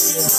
Hare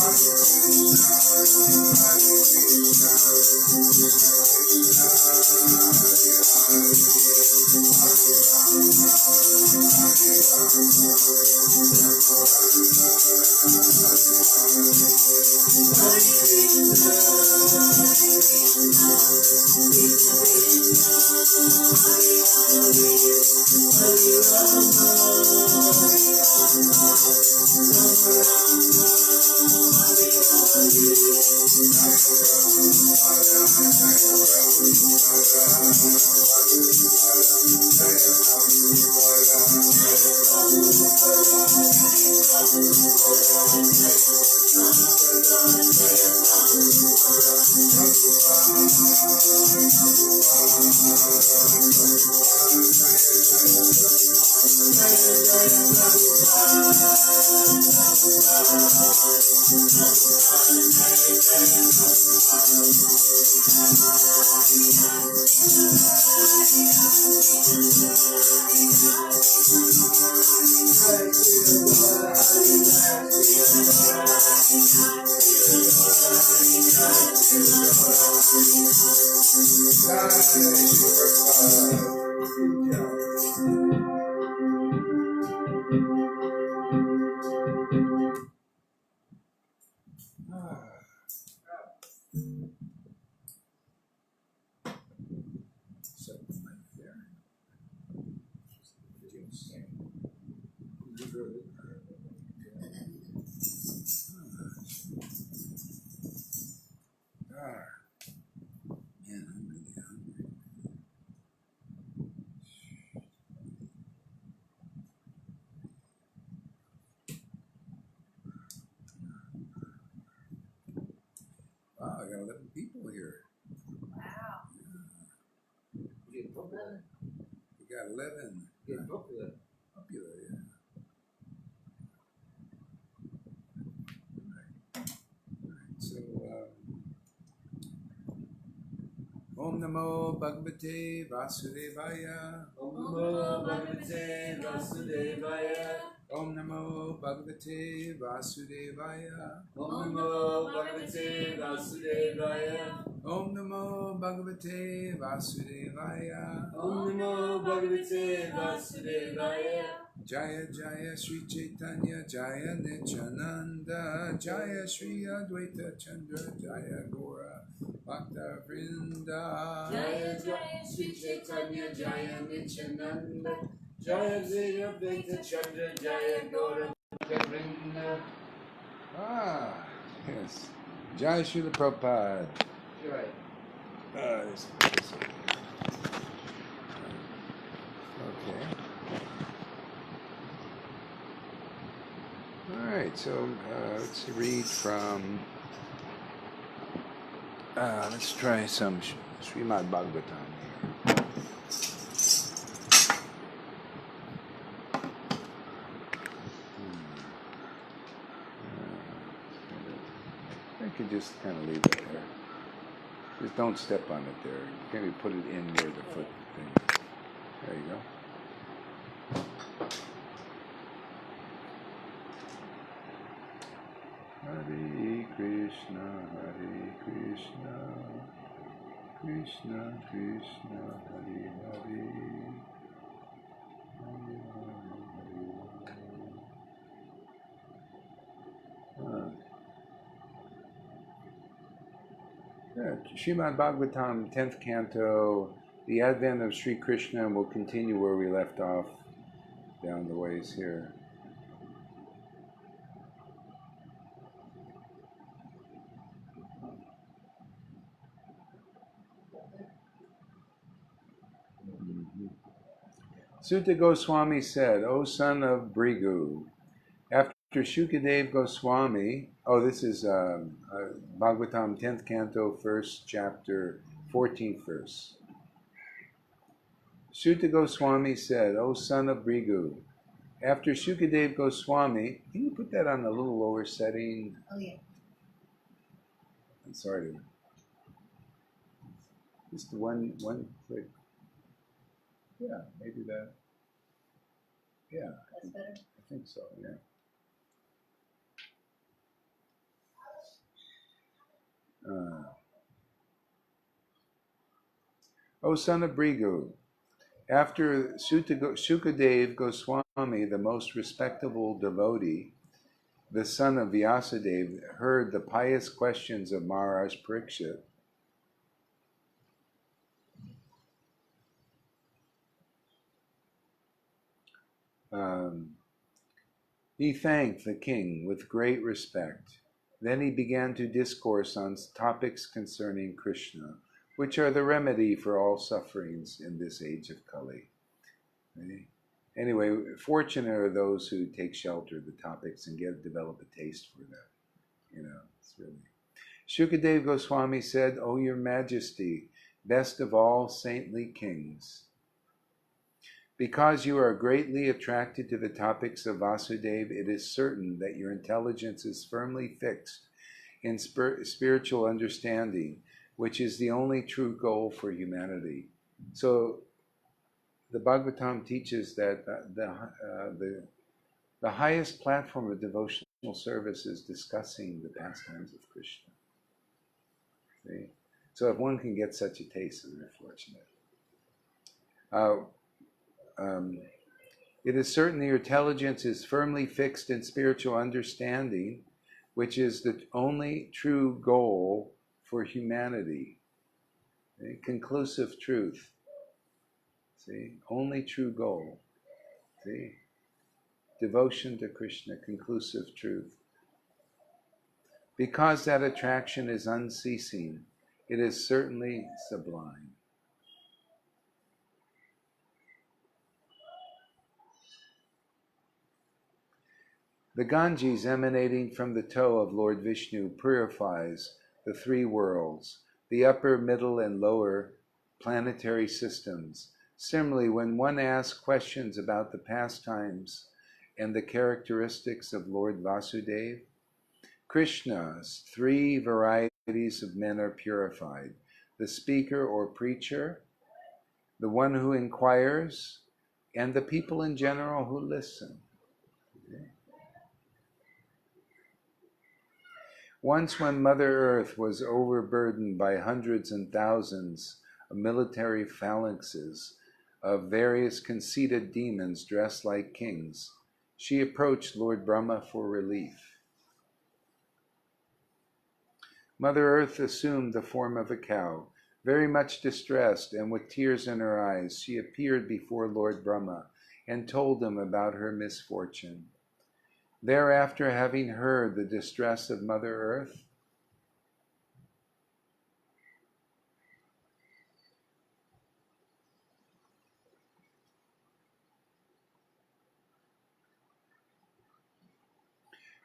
Hare Wow, I got 11 people here. Wow. You got 11. Get popular. Popular, yeah. Alright, so, Om Namo Bhagavate Vasudevaya. Om Namo Bhagavate Vasudevaya. Om Namo Bhagavate Vasudevaya. Om Namo Bhagavate Vasudevaya. Om Namo Bhagavate Vasudevaya. Om Namo Bhagavate Vasudevaya. Jaya Jaya Sri Caitanya Jaya Nityananda Jaya Sri Advaita Chandra Jaya Gora Bhakta Vrinda. Jaya Jaya Sri Caitanya Jaya Nityananda Jaya Sri Advaita Chandra Jaya Gora Bhakta Vrinda. Ah, yes. Jai Srila Prabhupada. You're right. Okay. All right, so let's read from, let's try some Srimad Bhagavatam here. I could just kind of leave it there. Just don't step on it there. Maybe put it in near the foot thing. There you go. Hare Krishna, Hare Krishna, Krishna Krishna, Hare Hare, Hare Hare. Srimad Bhagavatam, 10th canto, the advent of Sri Krishna, and we'll continue where we left off down the ways here. Sutta Goswami said, O son of Brigu, after Shukadev Goswami, this is Bhagavatam 10th canto, 1st chapter, 14th verse. Sutta Goswami said, O son of Brigu, after Shukadev Goswami, can you put that on a little lower setting? Oh, yeah. I'm sorry to... Just one click. Yeah, maybe that. Yeah. That's better? I think so, yeah. O son of Brigu, after Shukadev Goswami the most respectable devotee, the son of Vyasadeva, heard the pious questions of Maharaj Parikshit, he thanked the king with great respect. Then he began to discourse on topics concerning Krishna, which are the remedy for all sufferings in this age of Kali. Okay? Anyway, fortunate are those who take shelter of the topics and develop a taste for them. It's really. Shukadeva Goswami said, "O your Majesty, best of all saintly kings, because you are greatly attracted to the topics of Vasudeva, it is certain that your intelligence is firmly fixed in spiritual understanding, which is the only true goal for humanity." So the Bhagavatam teaches that the highest platform of devotional service is discussing the pastimes of Krishna. See? So if one can get such a taste, it's very fortunate. It is certain that your intelligence is firmly fixed in spiritual understanding, which is the only true goal for humanity. Okay? Conclusive truth. See? Only true goal. See? Devotion to Krishna, conclusive truth. Because that attraction is unceasing, it is certainly sublime. The Ganges emanating from the toe of Lord Vishnu purifies the three worlds, the upper, middle, and lower planetary systems. Similarly, when one asks questions about the pastimes and the characteristics of Lord Vasudeva, Krishna's three varieties of men are purified: the speaker or preacher, the one who inquires, and the people in general who listen. Okay? Once when Mother Earth was overburdened by hundreds and thousands of military phalanxes of various conceited demons dressed like kings, she approached Lord Brahma for relief. Mother Earth assumed the form of a cow. Very much distressed and with tears in her eyes, she appeared before Lord Brahma and told him about her misfortune. Thereafter, having heard the distress of Mother Earth,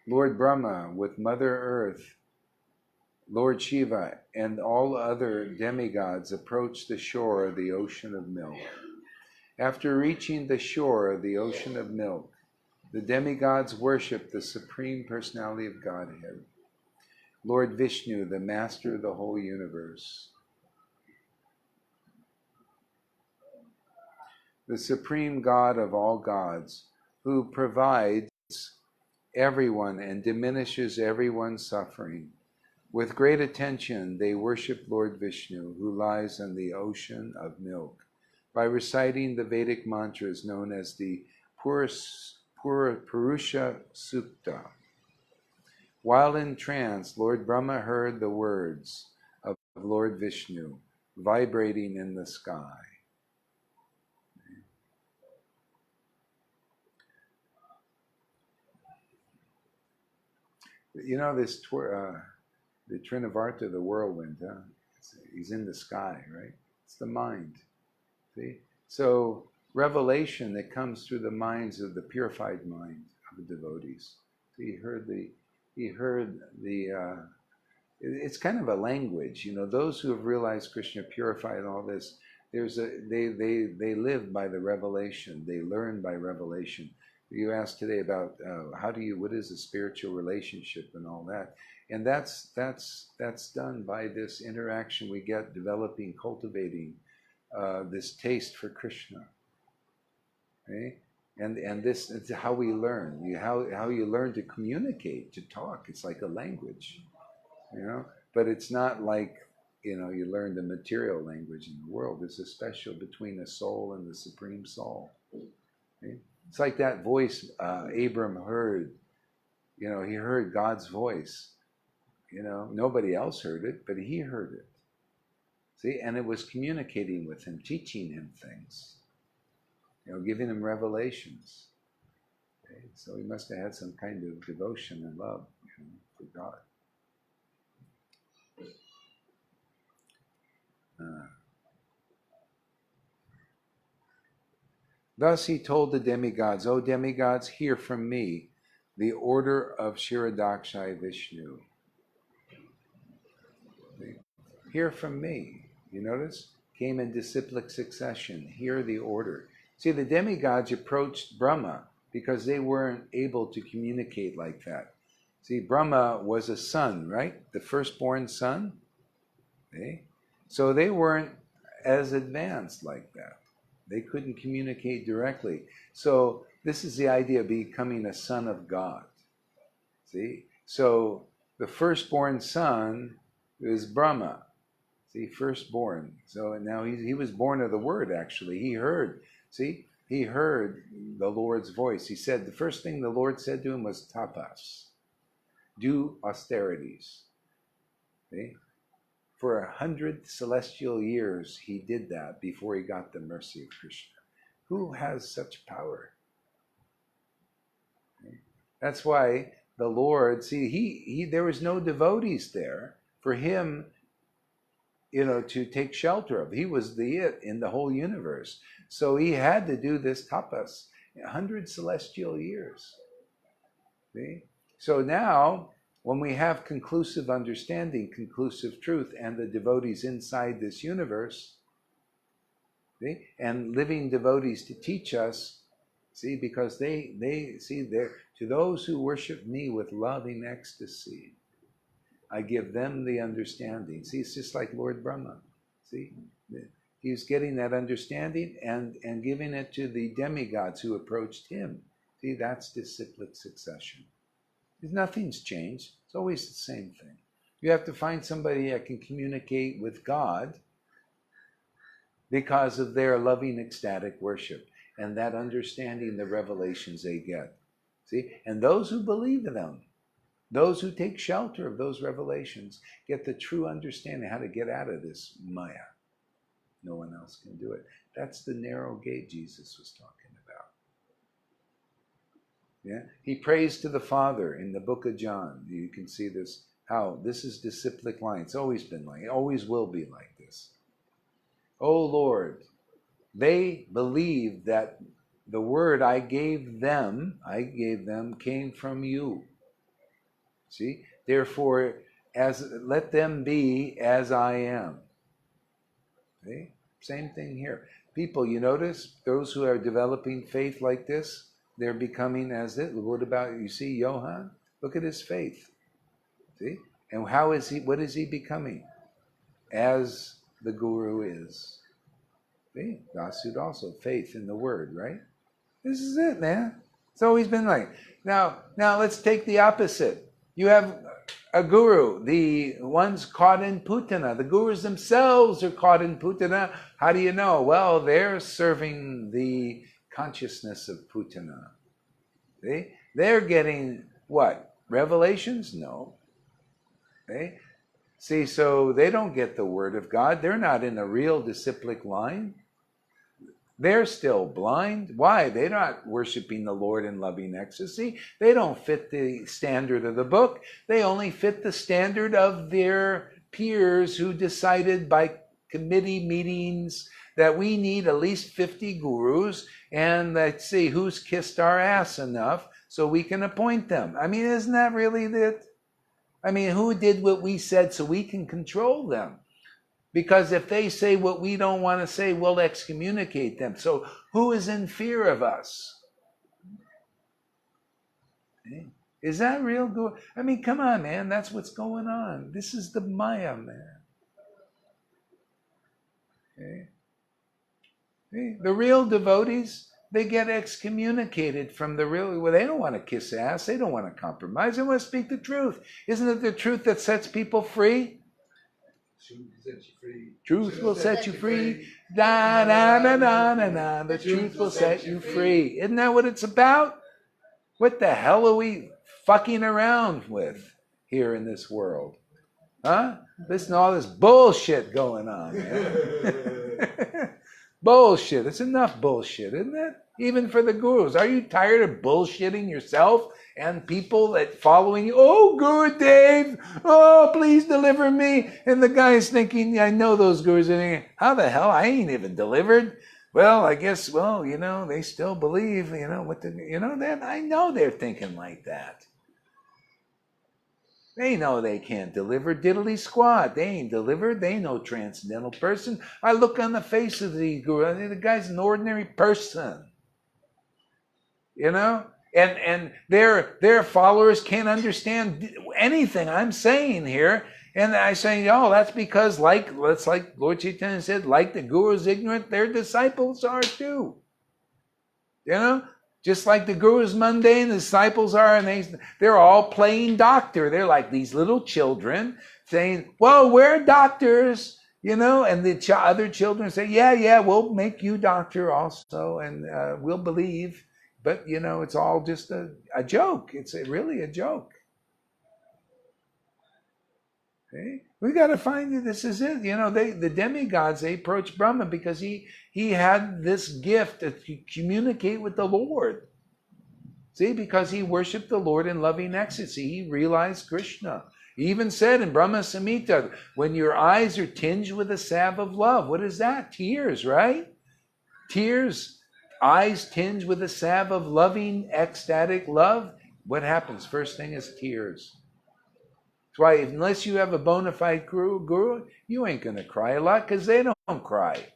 Lord Brahma, with Mother Earth, Lord Shiva, and all other demigods approached the shore of the ocean of milk. After reaching the shore of the ocean of milk, the demigods worshipped the Supreme Personality of Godhead, Lord Vishnu, the Master of the whole universe. The Supreme God of all gods, who provides everyone and diminishes everyone's suffering. With great attention, they worship Lord Vishnu, who lies on the ocean of milk, by reciting the Vedic mantras known as the Purusha Sukta. While in trance, Lord Brahma heard the words of Lord Vishnu vibrating in the sky. You know this, the Trinavarta, the whirlwind, huh? He's in the sky, right? It's the mind. See? So revelation that comes through the minds of the purified mind of the devotees. So he heard the it's kind of a language, those who have realized Krishna purified all this, they live by the revelation, they learn by revelation. You asked today about what is a spiritual relationship and all that, and that's done by this interaction we get, developing, cultivating this taste for Krishna. Okay? And this is how we learn. How you learn to communicate, to talk. It's like a language, But it's not like you learn the material language in the world. There's a special between a soul and the Supreme Soul. Okay? It's like that voice Abram heard. You know, he heard God's voice. You know, nobody else heard it, but he heard it. See, and it was communicating with him, teaching him things. You know, giving him revelations. Okay? So he must have had some kind of devotion and love, you know, for God. Thus he told the demigods, O demigods, hear from me the order of Kshirodakshai Vishnu. Hear from me. You notice? Came in disciplic succession. Hear the order. See, the demigods approached Brahma because they weren't able to communicate like that. See, Brahma was a son, right? The firstborn son. Okay? So they weren't as advanced like that. They couldn't communicate directly. So this is the idea of becoming a son of God. See? So the firstborn son is Brahma. See, firstborn. So now he was born of the word, actually. He heard. See? He heard the Lord's voice. He said, the first thing the Lord said to him was tapas. Do austerities. See? For 100 celestial years, he did that before he got the mercy of Krishna. Who has such power? That's why the Lord, see, there was no devotees there for him, you know, to take shelter of. He was the it in the whole universe. So he had to do this tapas, 100 celestial years. See? So now, when we have conclusive understanding, conclusive truth, and the devotees inside this universe, see, and living devotees to teach us, see, because they see, they're, to those who worship me with loving ecstasy, I give them the understanding. See, it's just like Lord Brahma. See, he's getting that understanding and giving it to the demigods who approached him. See, that's disciplic succession. Nothing's changed. It's always the same thing. You have to find somebody that can communicate with God because of their loving ecstatic worship and that understanding the revelations they get. See? And those who believe in them, those who take shelter of those revelations, get the true understanding how to get out of this Maya. No one else can do it. That's the narrow gate Jesus was talking about. Yeah? He prays to the Father in the book of John. You can see this, how this is disciplic line. It's always been like, it always will be like this. Oh Lord, they believe that the word I gave them came from you. See? Therefore, let them be as I am. See? Same thing here. People, you notice, those who are developing faith like this, they're becoming as it. What about, you see Johann? Look at his faith. See? And how is he, what is he becoming? As the Guru is. See? Dasud also, faith in the word, right? This is it, man. It's always been like. Now let's take the opposite. You have a guru, the ones caught in putana. The gurus themselves are caught in putana. How do you know? Well, they're serving the consciousness of putana. See? They're getting what? Revelations? No. See? See, so they don't get the word of God. They're not in a real disciplic line. They're still blind. Why? They're not worshiping the Lord in loving ecstasy. They don't fit the standard of the book. They only fit the standard of their peers who decided by committee meetings that we need at least 50 gurus, and let's see who's kissed our ass enough so we can appoint them. I mean, isn't that really it? I mean, who did what we said so we can control them? Because if they say what we don't want to say, we'll excommunicate them. So who is in fear of us? Is that real good? I mean, come on, man. That's what's going on. This is the Maya, man. Okay? See? The real devotees, they get excommunicated from the real. Well, they don't want to kiss ass. They don't want to compromise. They want to speak the truth. Isn't it the truth that sets people free? Truth will set you free. Da, da, da, da, da, da. The truth will set you free. Isn't that what it's about? What the hell are we fucking around with here in this world? Huh? Listen to all this bullshit going on, man. Bullshit. It's enough bullshit, isn't it? Even for the gurus. Are you tired of bullshitting yourself and people that following you? Oh, Guru Dave, oh, please deliver me. And the guy's thinking, I know those gurus are thinking, how the hell? I ain't even delivered. Well, I guess, well, they still believe, then I know they're thinking like that. They know they can't deliver diddly squat. They ain't delivered. They ain't no transcendental person. I look on the face of the guru. The guy's an ordinary person. And their followers can't understand anything I'm saying here. And I say, that's because like Lord Chaitanya said, like the guru is ignorant, their disciples are too. Just like the guru is mundane, the disciples are, and they're all playing doctor. They're like these little children saying, well, we're doctors, and the other children say, yeah, we'll make you doctor also, and we'll believe. But, it's all just a joke. It's really a joke. Okay? We got to find that this is it. The demigods, they approached Brahma because he had this gift to communicate with the Lord. See, because he worshipped the Lord in loving ecstasy. He realized Krishna. He even said in Brahma Samhita, when your eyes are tinged with a salve of love, what is that? Tears, right? Tears. Eyes tinged with a salve of loving, ecstatic love. What happens? First thing is tears. That's why unless you have a bona fide guru, you ain't going to cry a lot because they don't cry.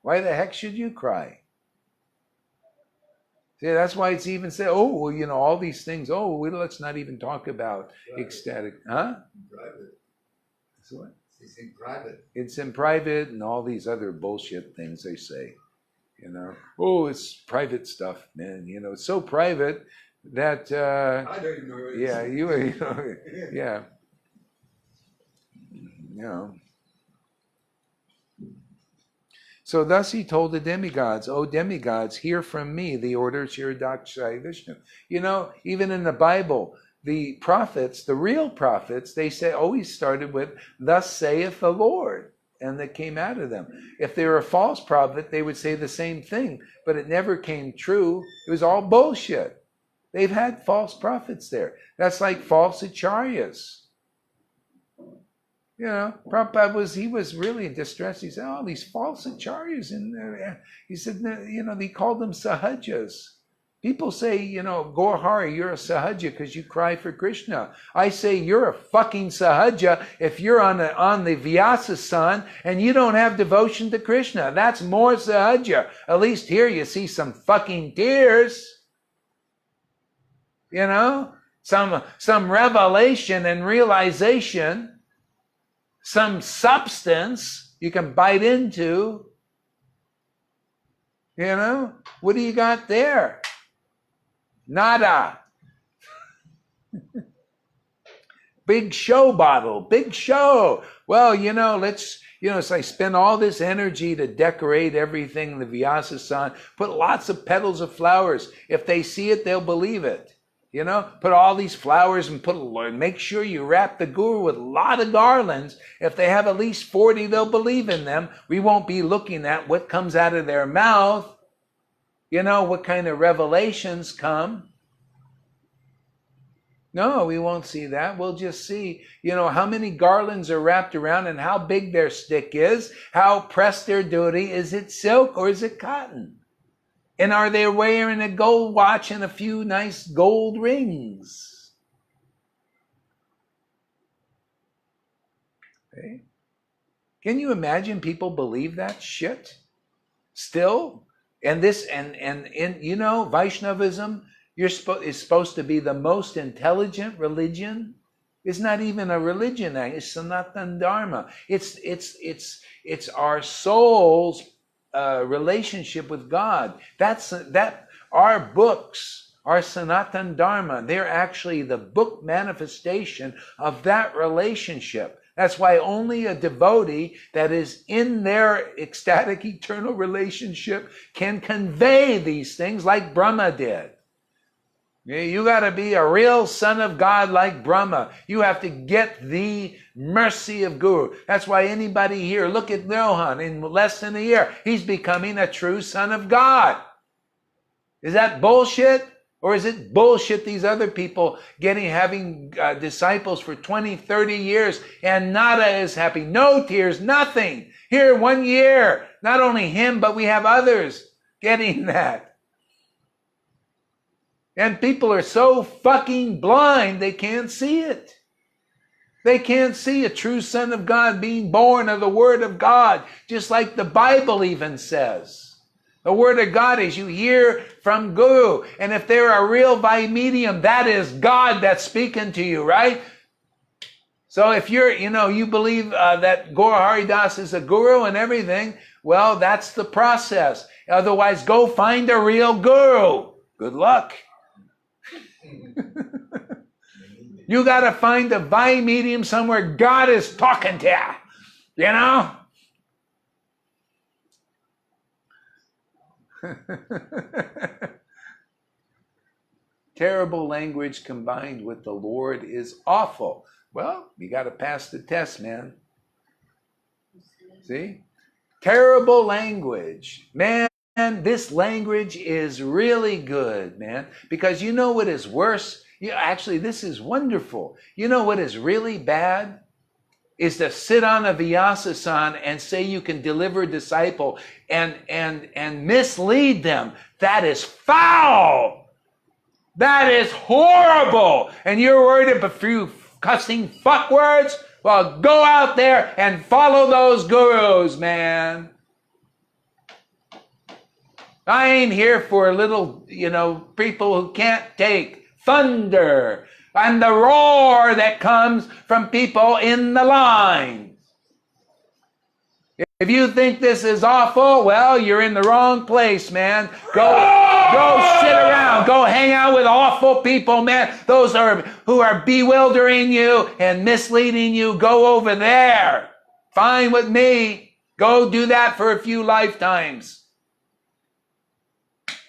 Why the heck should you cry? See, that's why it's even said, all these things. Let's not even talk about ecstatic. Huh? Private. That's what? It's in private. It's in private and all these other bullshit things they say. It's private stuff, man. It's so private that I don't even know what it is. yeah. So thus he told the demigods, O demigods, hear from me the orders here Dakshai Vishnu. Even in the Bible, the prophets, the real prophets, they say always started with, thus saith the Lord. And that came out of them. If they were a false prophet, they would say the same thing, but it never came true. It was all bullshit. They've had false prophets there. That's like false acharyas. Prabhupada was really in distress. He said, these false acharyas. He said, they called them sahajas. People say, Gaurahari, you're a sahaja because you cry for Krishna. I say you're a fucking sahaja if you're on the Vyasa-san and you don't have devotion to Krishna. That's more sahaja. At least here you see some fucking tears. Some revelation and realization, some substance you can bite into. What do you got there? Nada. Big show bottle, big show. Well, so I spend all this energy to decorate everything, the Vyasa-san, put lots of petals of flowers. If they see it, they'll believe it. Put all these flowers and make sure you wrap the guru with a lot of garlands. If they have at least 40, they'll believe in them. We won't be looking at what comes out of their mouth. What kind of revelations come. No, we won't see that. We'll just see, how many garlands are wrapped around and how big their stick is, how pressed they're doing. Is it silk or is it cotton? And are they wearing a gold watch and a few nice gold rings? Okay. Can you imagine people believe that shit still? And Vaishnavism is supposed to be the most intelligent religion. It's not even a religion. It's Sanatana Dharma. It's our soul's relationship with God. That our books, our Sanatana Dharma, they're actually the book manifestation of that relationship. That's why only a devotee that is in their ecstatic eternal relationship can convey these things like Brahma did. You got to be a real son of God like Brahma. You have to get the mercy of Guru. That's why anybody here, look at Rohan, in less than a year, he's becoming a true son of God. Is that bullshit? Or is it bullshit these other people having disciples for 20, 30 years and nada is happy? No tears, nothing. Here, 1 year. Not only him, but we have others getting that. And people are so fucking blind, they can't see it. They can't see a true son of God being born of the Word of God, just like the Bible even says. The Word of God is you hear from Guru. And if they're a real medium, that is God that's speaking to you, right? So if you believe that Gaurahari Das is a guru and everything, well, that's the process. Otherwise, go find a real guru. Good luck. You got to find a medium somewhere God is talking to you, Terrible language combined with the Lord is awful. Well, you got to pass the test, man. See? Terrible language. Man, this language is really good, man. Because you know what is worse? Actually, this is wonderful. You know what is really bad? Is to sit on a Vyasa-san and say you can deliver a disciple and mislead them. That is foul. That is horrible. And you're worried about a few cussing fuck words? Well, go out there and follow those gurus, man. I ain't here for little, people who can't take thunder and the roar that comes from people in the line. If you think this is awful, well, you're in the wrong place, man. Go sit around. Go hang out with awful people, man. Those who are bewildering you and misleading you. Go over there. Fine with me. Go do that for a few lifetimes.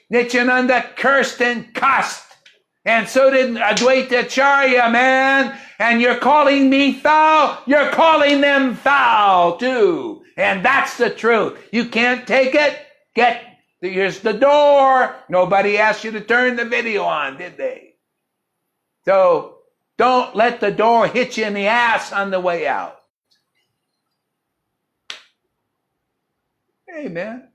Nityananda cursed and cussed. And so did Advaita Acharya, man. And you're calling me foul. You're calling them foul, too. And that's the truth. You can't take it. Here's the door. Nobody asked you to turn the video on, did they? So don't let the door hit you in the ass on the way out. Hey, man.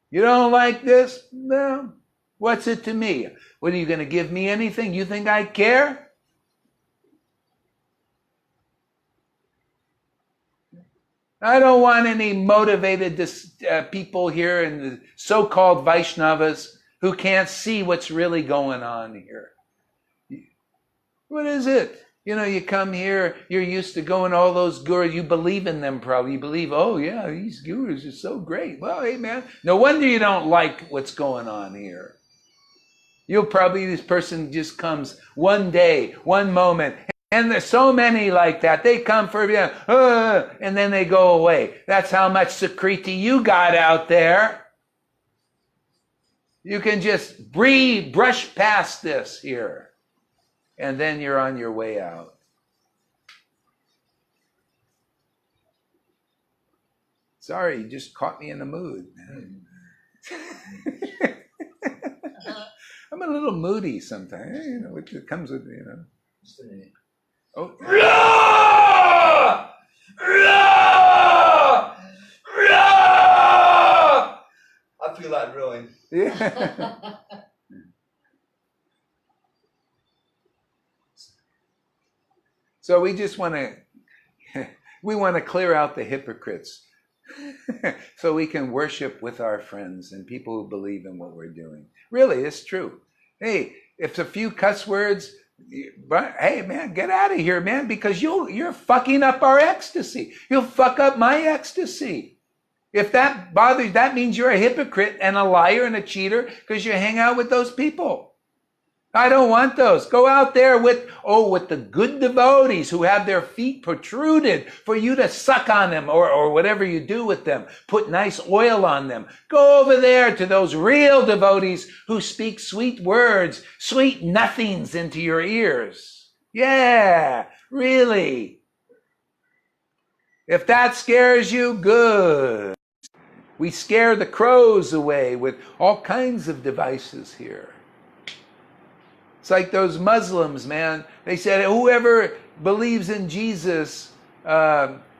You don't like this? No. What's it to me? What, are you going to give me anything? You think I care? I don't want any motivated people here and the so-called Vaishnavas who can't see what's really going on here. What is it? You come here, you're used to going to all those gurus, you believe in them probably. You believe, oh yeah, these gurus are so great. Well, hey man, no wonder you don't like what's going on here. This person just comes one day, one moment, and there's so many like that. They come for, and then they go away. That's how much Sakriti you got out there. You can just brush past this here, and then you're on your way out. Sorry, you just caught me in the mood, man. I'm a little moody sometimes, which comes with, Just a minute. Oh. I feel like ruin. Yeah. So we just want to clear out the hypocrites so we can worship with our friends and people who believe in what we're doing. Really, it's true. Hey, if it's a few cuss words, but hey man, get out of here, man, because you're fucking up our ecstasy. You'll fuck up my ecstasy. If that bothers, that means you're a hypocrite and a liar and a cheater because you hang out with those people. I don't want those. Go out there with the good devotees who have their feet protruded for you to suck on them or whatever you do with them. Put nice oil on them. Go over there to those real devotees who speak sweet words, sweet nothings into your ears. Yeah, really. If that scares you, good. We scare the crows away with all kinds of devices here. It's like those Muslims, man. They said whoever believes in Jesus, whoever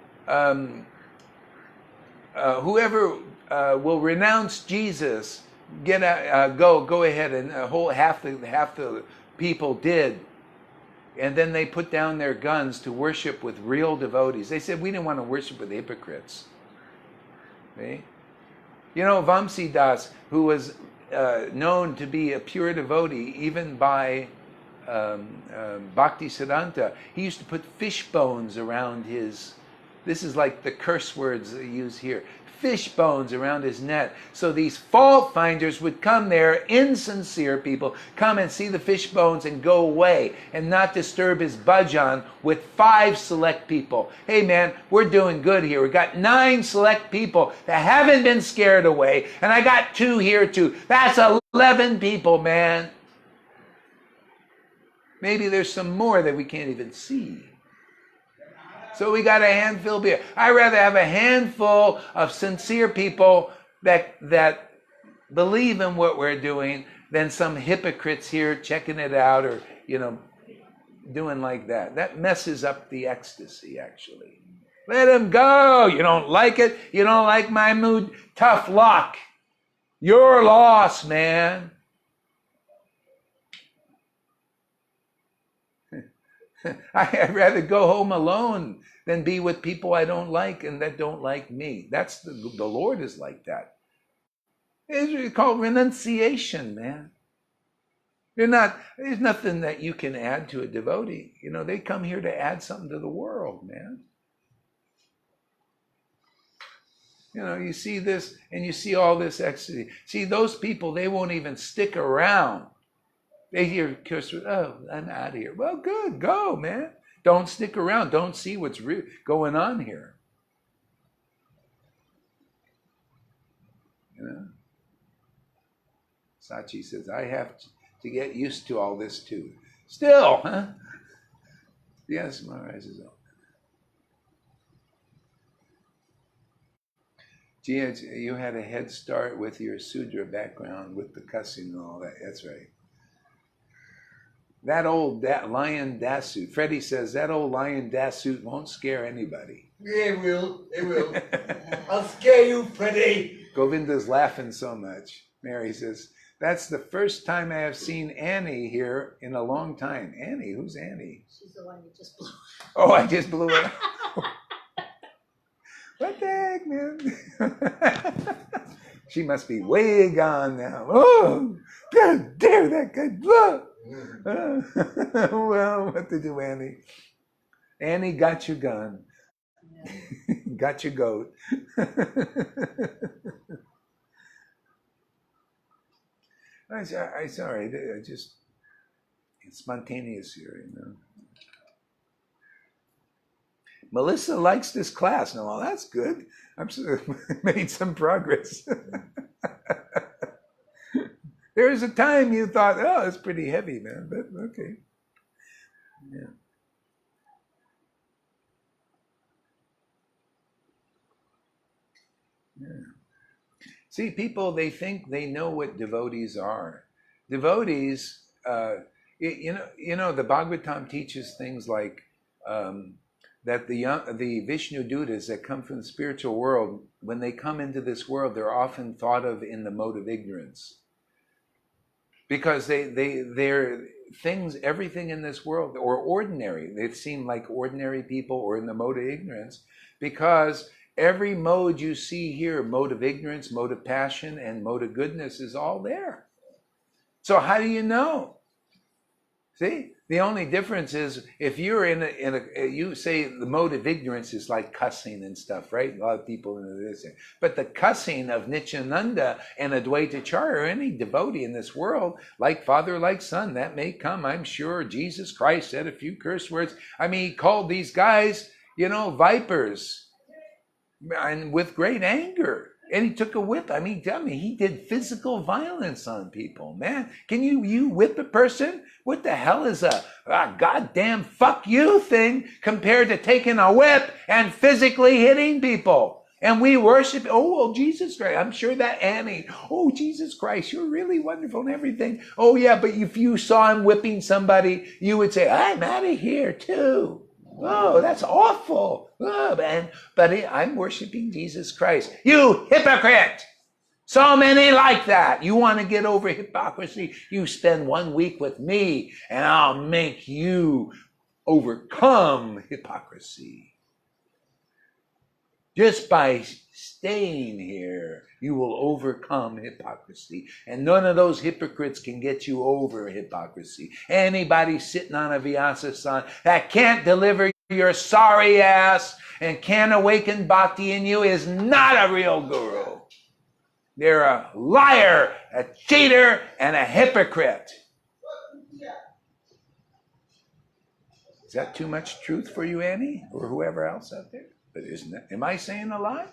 will renounce Jesus, go ahead, and half the people did, and then they put down their guns to worship with real devotees. They said we didn't want to worship with hypocrites. See? You know, Vamsi Das, who was known to be a pure devotee, even by Bhakti Siddhanta, he used to put fish bones around his, this is like the curse words they use here, fish bones around his net. So these fault finders would come there, insincere people, come and see the fish bones and go away and not disturb his bhajan with 5 select people. Hey man, we're doing good here. We got 9 select people that haven't been scared away, and I got 2 here too. That's 11 people, man. Maybe there's some more that we can't even see. So we got a handful here. I'd rather have a handful of sincere people that believe in what we're doing than some hypocrites here checking it out or, doing like that. That messes up the ecstasy, actually. Let them go. You don't like it. You don't like my mood. Tough luck. You're lost, man. I'd rather go home alone than be with people I don't like and that don't like me. That's the Lord is like that. It's called renunciation, man. There's nothing that you can add to a devotee. They come here to add something to the world, man. You see this and you see all this ecstasy. See, those people, they won't even stick around. They hear Krishna, oh, I'm out of here. Well, good, go, man. Don't stick around. Don't see what's going on here. Sachi says, I have to get used to all this too. Still, huh? Yes, Maharaj is all. Gee, you had a head start with your Sudra background with the cussing and all that. That's right. That old lion dasut. Freddie says that old lion dasut won't scare anybody. Yeah, it will. It will. I'll scare you, Freddie. Govinda's laughing so much. Mary says, that's the first time I have seen Annie here in a long time. Annie? Who's Annie? She's the one you just blew. Oh, I just blew it. What the heck, man? She must be way gone now. Oh, God dare that guy blow. Well, what to do, Annie? Annie got your gun. Yeah. Got your goat. I'm sorry. I just, it's spontaneous here, Melissa likes this class. No, well, that's good. I'm made some progress. There was a time you thought, oh, it's pretty heavy, man, but okay. Yeah. Yeah. See, people, they think they know what devotees are. Devotees, the Bhagavatam teaches things like that the Vishnu Dutas that come from the spiritual world, when they come into this world, they're often thought of in the mode of ignorance. Because they're things, everything in this world, or ordinary. They seem like ordinary people or in the mode of ignorance, because every mode you see here, mode of ignorance, mode of passion, and mode of goodness is all there. So how do you know? See? The only difference is if you're you say the mode of ignorance is like cussing and stuff, right? A lot of people into this. But the cussing of Nityananda and Advaitacharya, or any devotee in this world, like father, like son, that may come, I'm sure. Jesus Christ said a few curse words. I mean, he called these guys, vipers, and with great anger. And he took a whip. I mean, tell me, he did physical violence on people, man. Can you whip a person? What the hell is a goddamn fuck you thing compared to taking a whip and physically hitting people? And we worship, Jesus Christ. I'm sure that Annie, Jesus Christ, you're really wonderful and everything. Oh, yeah, but if you saw him whipping somebody, you would say, I'm out of here too. Oh, that's awful. Oh, man. But I'm worshiping Jesus Christ. You hypocrite! So many like that. You want to get over hypocrisy? You spend 1 week with me and I'll make you overcome hypocrisy. Just by staying here, you will overcome hypocrisy. And none of those hypocrites can get you over hypocrisy. Anybody sitting on a Vyasa-san that can't deliver your sorry ass and can't awaken bhakti in you is not a real guru. They're a liar, a cheater, and a hypocrite. Is that too much truth for you, Annie? Or whoever else out there? But isn't it? Am I saying a lie?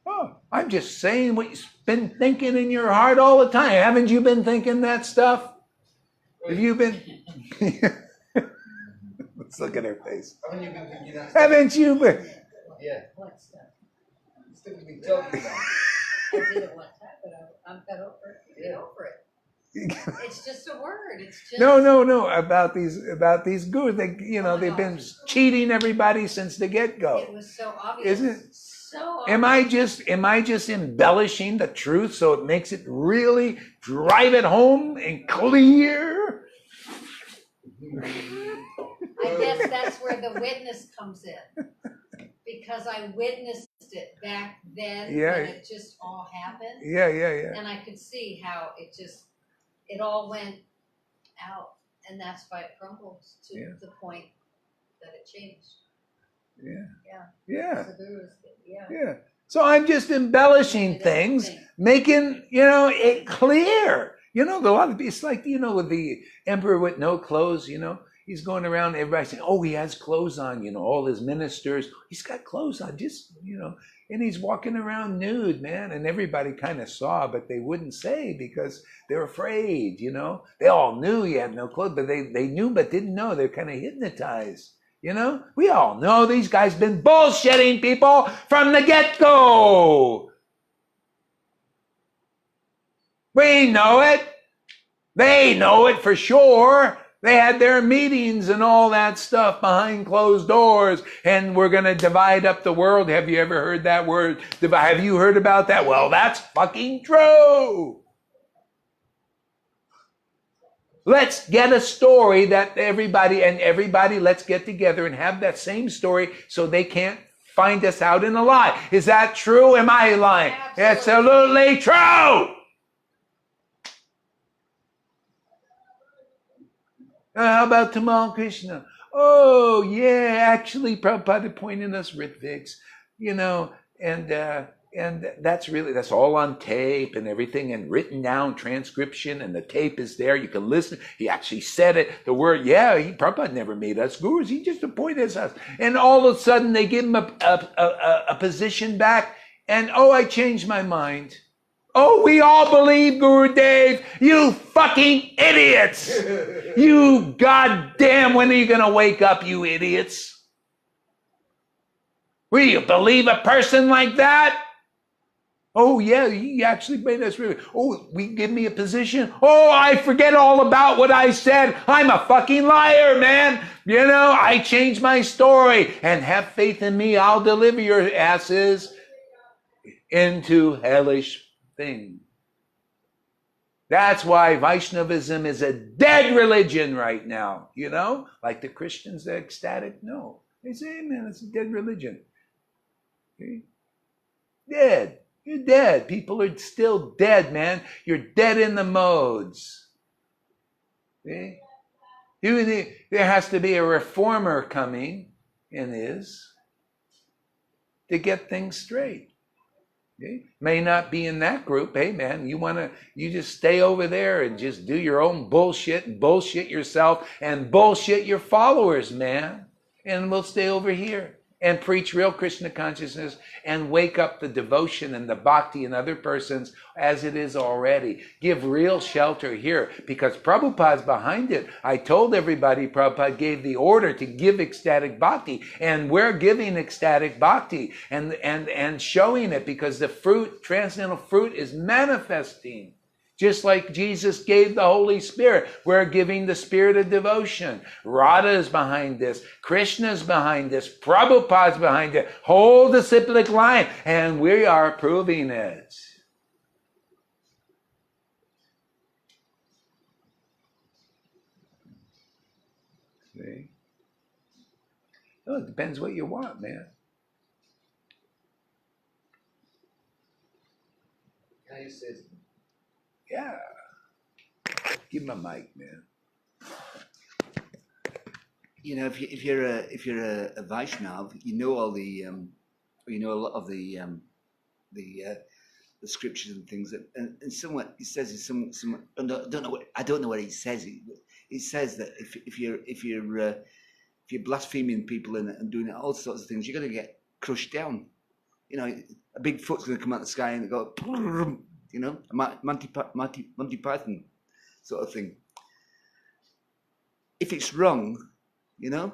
Oh, I'm just saying what you've been thinking in your heart all the time. Haven't you been thinking that stuff? Have you been? Let's look at her face. Haven't you been thinking that? Haven't you been? Yeah. What stuff? Stuff we've been talking about. I did it one time, but I'm got over it. Get over it. It's just a word. It's just No. About these gurus, they've been cheating everybody since the get-go. It was so obvious. Isn't it? So Am I just embellishing the truth so it makes it really drive it home and clear? I guess that's where the witness comes in. Because I witnessed it back then when it just all happened. Yeah. And I could see how it all went out. And that's why it crumbled to the point that it changed. Yeah. The gurus did, Yeah. So I'm just embellishing things, making, it clear. A lot of it's like, with the emperor with no clothes, he's going around, everybody saying, he has clothes on, all his ministers, he's got clothes on, just, and he's walking around nude, man. And everybody kind of saw, but they wouldn't say because they're afraid, They all knew he had no clothes, but they knew but didn't know. They're kind of hypnotized. We all know these guys been bullshitting people from the get-go. We know it. They know it for sure. They had their meetings and all that stuff behind closed doors, and we're going to divide up the world. Have you ever heard that word? Have you heard about that? Well, that's fucking true. Let's get a story that everybody, let's get together and have that same story so they can't find us out in a lie. Is that true? Am I lying? Absolutely true. How about Tamal Krishna? Oh, yeah, actually, Prabhupada pointed us Ritviks, and that's all on tape and everything and written down transcription, and the tape is there. You can listen. He actually said it. The word, Prabhupada never made us gurus. He just appointed us. And all of a sudden they give him a position back, and I changed my mind. We all believe Guru Dev. You fucking idiots. You goddamn, when are you going to wake up, you idiots? Will you believe a person like that? He actually made us really. We give me a position. I forget all about what I said. I'm a fucking liar, man. I changed my story. And have faith in me. I'll deliver your asses into hellish thing. That's why Vaishnavism is a dead religion right now, like the Christians, they're ecstatic. No, they say, man, it's a dead religion. Okay? Dead. You're dead. People are still dead, man. You're dead in the modes. Okay? There has to be a reformer coming in this to get things straight. Okay? May not be in that group. Hey man, you just stay over there and just do your own bullshit and bullshit yourself and bullshit your followers, man. And we'll stay over here and preach real Krishna consciousness and wake up the devotion and the bhakti in other persons as it is already. Give real shelter here because Prabhupada's behind it. I told everybody Prabhupada gave the order to give ecstatic bhakti, and we're giving ecstatic bhakti and showing it because the fruit, transcendental fruit, is manifesting. Just like Jesus gave the Holy Spirit, we're giving the spirit of devotion. Radha is behind this. Krishna is behind this. Prabhupada's behind it. Whole disciplic line. And we are proving it. See? Well, it depends what you want, man. Can you say? Yeah. Give him a mic, man. You know, if you're a Vaishnava, you know all the you know a lot of the scriptures and things. And somewhat he says in some I don't know what he says. He says that if you're blaspheming people and doing all sorts of things, you're going to get crushed down. You know, a big foot's going to come out of the sky and go. You know, Monty Python sort of thing. If it's wrong, you know,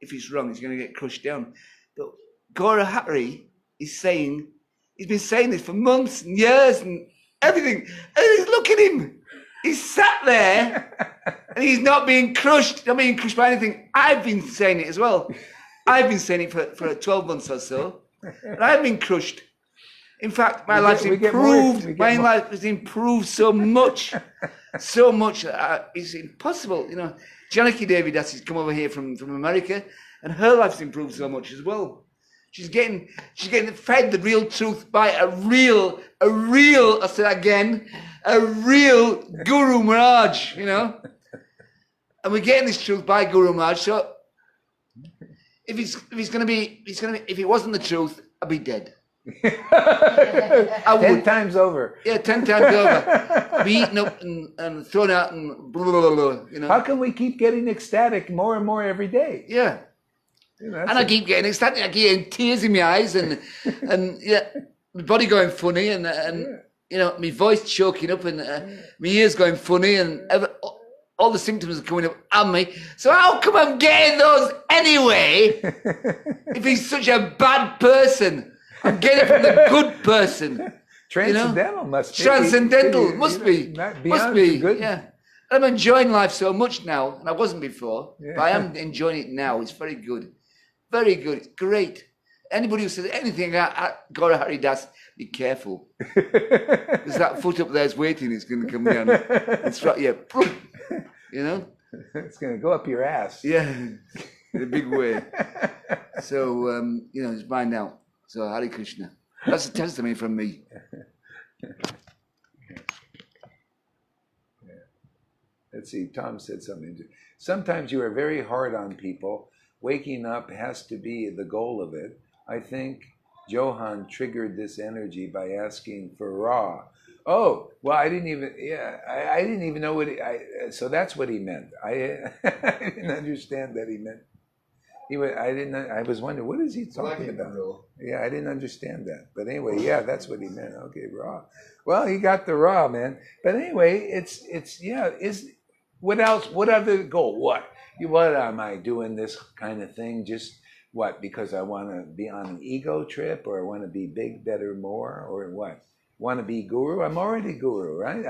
if it's wrong, it's going to get crushed down. But Gaurahari is saying, he's been saying this for months and years and everything. And look at him. He's sat there and he's not being crushed. Not being crushed by anything. I've been saying it as well. I've been saying it for 12 months or so. And I've been crushed. In fact, my life's improved. My life has improved so much, so much. It's impossible, you know. Janaki Devi Das has come over here from America, and her life's improved so much as well. She's getting fed the real truth by a real. I said again, a real Guru Maharaj, you know. And we're getting this truth by Guru Maharaj. So if it wasn't the truth, I'd be dead. 10 times over. Yeah, 10 times over. Be eaten up and thrown out and blah, blah, blah, blah, you know. How can we keep getting ecstatic more and more every day? Yeah. You know, and I keep getting ecstatic. I keep getting tears in my eyes and yeah, my body going funny and you know, my voice choking up and my ears going funny and all the symptoms are coming up on me. So how come I'm getting those anyway if he's such a bad person? I'm getting it from the good person. Transcendental, you know? Must be. Transcendental, must be. Must be, good. Yeah. I'm enjoying life so much now, and I wasn't before, but I am enjoying it now. It's very good. Very good. It's great. Anybody who says anything about Gaurahari Das, be careful. Because that foot up there is waiting, it's going to come down. It's right, yeah. You know? It's going to go up your ass. Yeah, in a big way. So, you know, it's mine now. So, Hare Krishna. That's a testimony from me. Let's see, Tom said something. Sometimes you are very hard on people. Waking up has to be the goal of it. I think Johan triggered this energy by asking for Ra. Oh, well, I didn't even know what so that's what he meant. I didn't understand that he meant. I was wondering, what is he talking about? Yeah, I didn't understand that. But anyway, yeah, that's what he meant. Okay, Ra. Well, he got the Ra, man. But anyway, what else? What other goal? What am I doing this kind of thing? Just what? Because I want to be on an ego trip, or I want to be big, better, more, or what? Want to be guru? I'm already guru, right?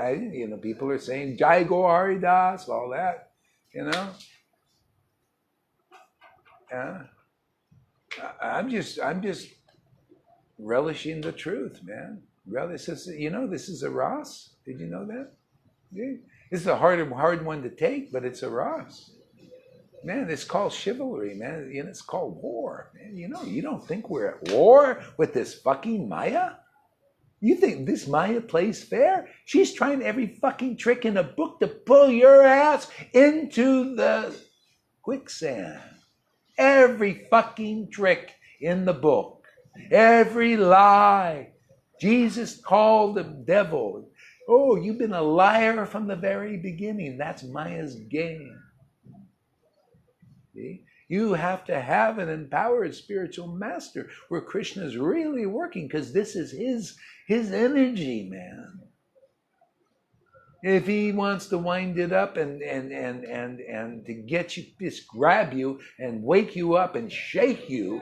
People are saying Jai Gaurahari Das, all that, I'm just relishing the truth, man. This is a Ras. Did you know that? Yeah. This is a hard one to take, but it's a Ras. Man, it's called chivalry, man. It's called war. Man, you don't think we're at war with this fucking Maya? You think this Maya plays fair? She's trying every fucking trick in the book to pull your ass into the quicksand. Every fucking trick in the book. Every lie. Jesus called the devil. Oh, you've been a liar from the very beginning. That's Maya's game. See? You have to have an empowered spiritual master where Krishna is really working, because this is his energy, man. If he wants to wind it up and to get you, just grab you and wake you up and shake you,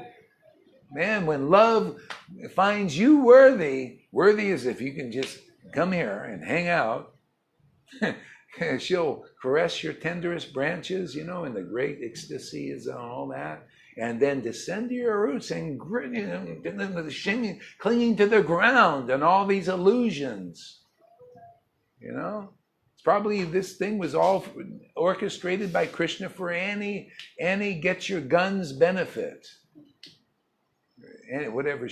man, when love finds you worthy is if you can just come here and hang out. She'll caress your tenderest branches, in the great ecstasies and all that, and then descend to your roots and clinging to the ground and all these illusions. It's probably this thing was all orchestrated by Krishna for Annie gets your guns benefit. Whatever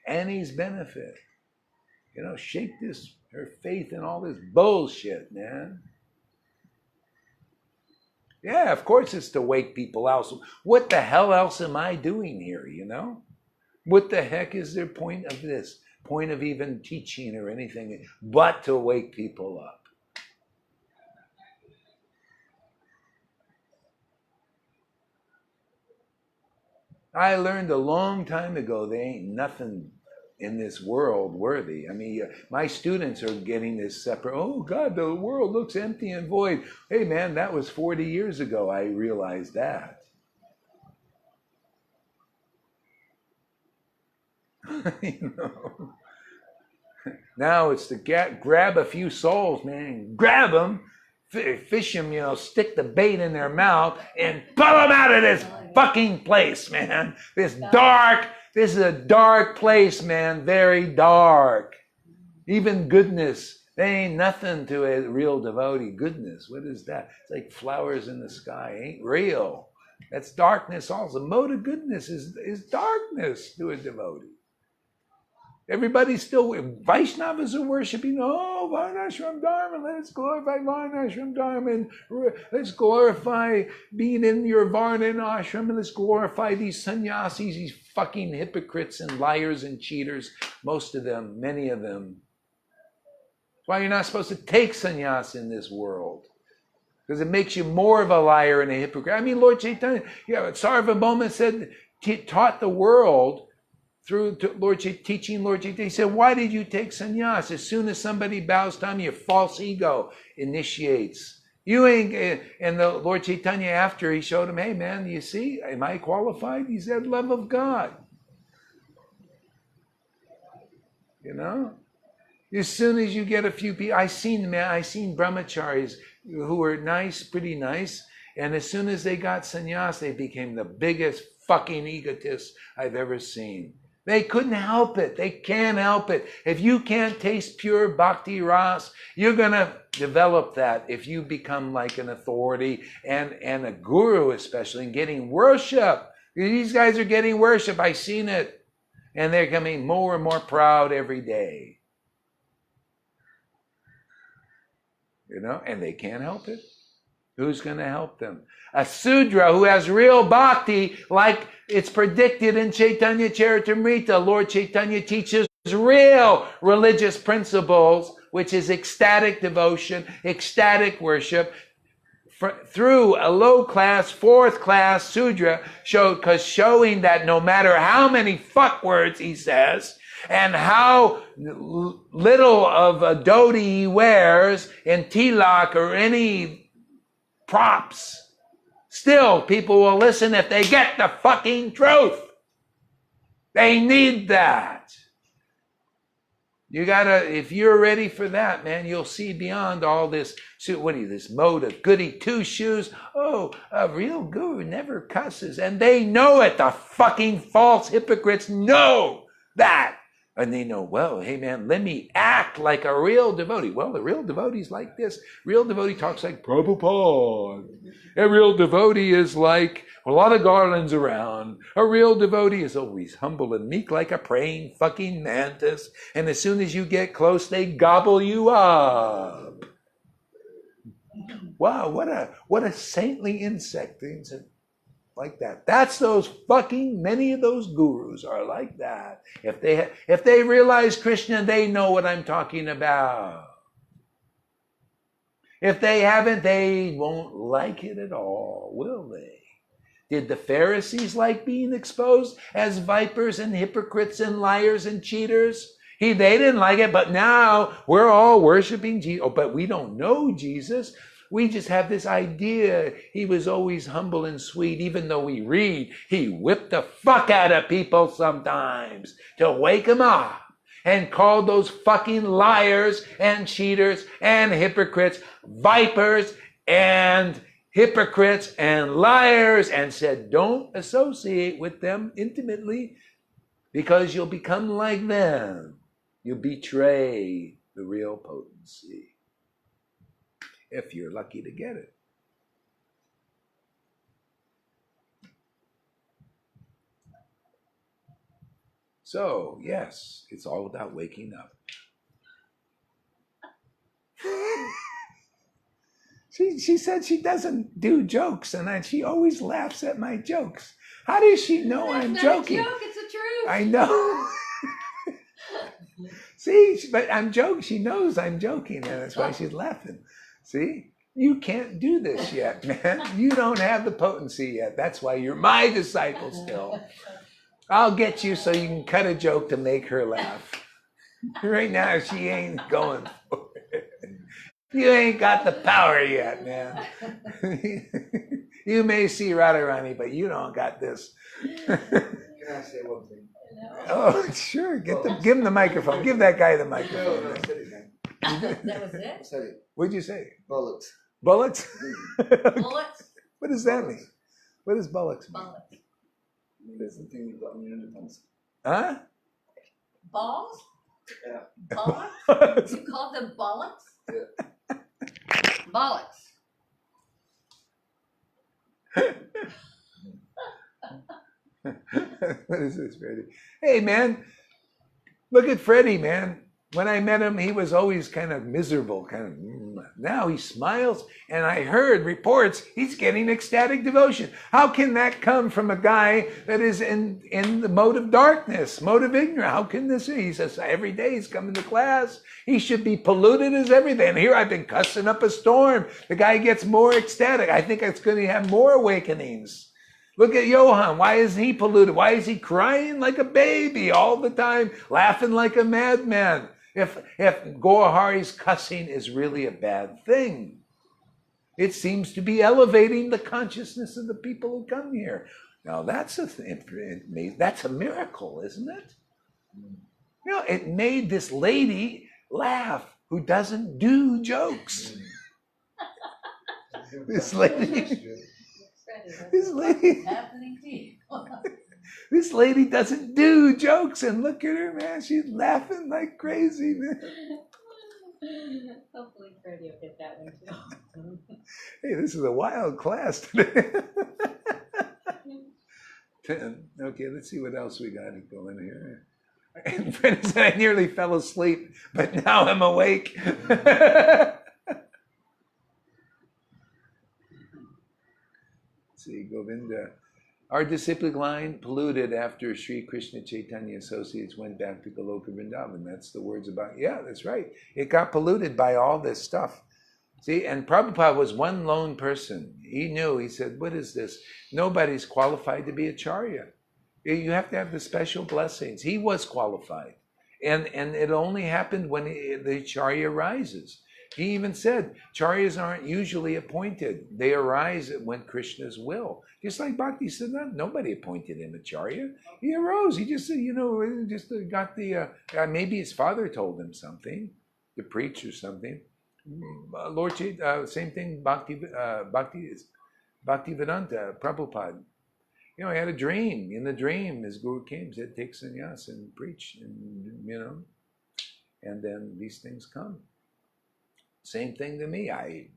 Annie's benefit. Shake her faith in all this bullshit, man. Yeah, of course it's to wake people out. So what the hell else am I doing here, What the heck is their point of this? Point of even teaching or anything but to wake people up? I learned a long time ago there ain't nothing in this world worthy. I mean, my students are getting this separate, oh God, the world looks empty and void. Hey man, that was 40 years ago I realized that. Now it's to grab a few souls, man, grab them, fish them, stick the bait in their mouth and pull them out of this fucking place, man. This is a dark place, man, very dark. Even goodness, there ain't nothing to a real devotee. Goodness, what is that? It's like flowers in the sky, ain't real. That's darkness also. The mode of goodness is darkness to a devotee. Everybody's still, Vaishnavas are worshiping, oh, Varnashram Dharma, let's glorify Varnashram Dharma, and let's glorify being in your Varna and ashram, and let's glorify these sannyasis, these fucking hypocrites and liars and cheaters, most of them, many of them. That's why you're not supposed to take sannyas in this world, because it makes you more of a liar and a hypocrite. I mean, Lord Chaitanya, Sarvabhauma said, taught the world, through teaching Lord Chaitanya, he said, why did you take sannyas? As soon as somebody bows down, your false ego initiates. You ain't, and the Lord Chaitanya, after he showed him, hey man, you see, am I qualified? He said, love of God. As soon as you get a few people, I seen brahmacharis who were nice, pretty nice, and as soon as they got sannyas, they became the biggest fucking egotists I've ever seen. They couldn't help it. They can't help it. If you can't taste pure bhakti ras, you're going to develop that if you become like an authority and a guru especially, and getting worship. These guys are getting worship. I've seen it. And they're becoming more and more proud every day. And they can't help it. Who's going to help them? A Sudra who has real bhakti, like it's predicted in Caitanya-caritāmṛta. Lord Chaitanya teaches real religious principles, which is ecstatic devotion, ecstatic worship, through a low-class, fourth-class Sudra, showing that no matter how many fuck words he says, and how little of a dhoti he wears in tilak or any props, still people will listen if they get the fucking truth. They need that. You gotta, if you're ready for that, man, you'll see beyond all this, this mode of goody two-shoes. Oh, a real guru never cusses. And they know it. The fucking false hypocrites know that. And they know, well, hey man, let me act like a real devotee. Well, the real devotee's like this. Real devotee talks like Prabhupada. A real devotee is like a lot of garlands around. A real devotee is always humble and meek like a praying fucking mantis. And as soon as you get close, they gobble you up. Wow, what a saintly insect. Like that. That's those fucking, many of those gurus are like that. If they realize Krishna, they know what I'm talking about. If they haven't, they won't like it at all, will they? Did the Pharisees like being exposed as vipers and hypocrites and liars and cheaters? They didn't like it, but now we're all worshiping Jesus. Oh, but we don't know Jesus. We just have this idea he was always humble and sweet, even though we read he whipped the fuck out of people sometimes to wake them up and called those fucking liars and cheaters and hypocrites vipers and hypocrites and liars, and said, don't associate with them intimately because you'll become like them. You'll betray the real potency. If you're lucky to get it. So, yes, it's all about waking up. She said she doesn't do jokes, and she always laughs at my jokes. How does she know I'm joking? It's not a joke, it's the truth. I know. See, but I'm joking. She knows I'm joking, and that's why she's laughing. See? You can't do this yet, man. You don't have the potency yet. That's why you're my disciple still. I'll get you so you can cut a joke to make her laugh. Right now, she ain't going for it. You ain't got the power yet, man. You may see Radharani, but you don't got this. Can I say one thing? Oh, sure. Give him the microphone. Give that guy the microphone. No, I said it, man. That was it? I said it. What'd you say? Bollocks. Bullocks? Bullets? What does that mean? What does bullocks mean? Bullets. There's the thing you've got on your underpants. Huh? Balls? Yeah. Bollocks? You call them bollocks? Yeah. Bollocks. What is this, Freddie? Hey, man, look at Freddie, man. When I met him, he was always kind of miserable, Now he smiles, and I heard reports he's getting ecstatic devotion. How can that come from a guy that is in the mode of darkness, mode of ignorance? How can this be? He says every day he's coming to class. He should be polluted as everything. And here I've been cussing up a storm. The guy gets more ecstatic. I think it's going to have more awakenings. Look at Johan. Why isn't he polluted? Why is he crying like a baby all the time, laughing like a madman? If Gaurahari's cussing is really a bad thing, it seems to be elevating the consciousness of the people who come here. Now that's a miracle, isn't it? You know, it made this lady laugh who doesn't do jokes. This lady. This lady doesn't do jokes, and look at her, man. She's laughing like crazy, man. Hopefully Freddie will get that one too. Hey, this is a wild class today. Okay, let's see what else we got going here. And Freddie said, I nearly fell asleep, but now I'm awake. See, Govinda. Our disciplic line polluted after Sri Krishna Chaitanya associates went back to Goloka Vrindavan. That's the words about, yeah, that's right. It got polluted by all this stuff. See, and Prabhupada was one lone person. He knew, he said, what is this? Nobody's qualified to be a charya. You have to have the special blessings. He was qualified. And it only happened when the charya rises. He even said, charyas aren't usually appointed. They arise when Krishna's will. Just like Bhakti said, nobody appointed him a charya. He arose. He just, got the, maybe his father told him something, to preach or something. Lord Chaitanya, same thing, Bhakti Vedanta, Prabhupada. you know, he had a dream. In the dream, his guru came, said, take sannyas and preach, and, you know, and then these things come. Same thing to me. I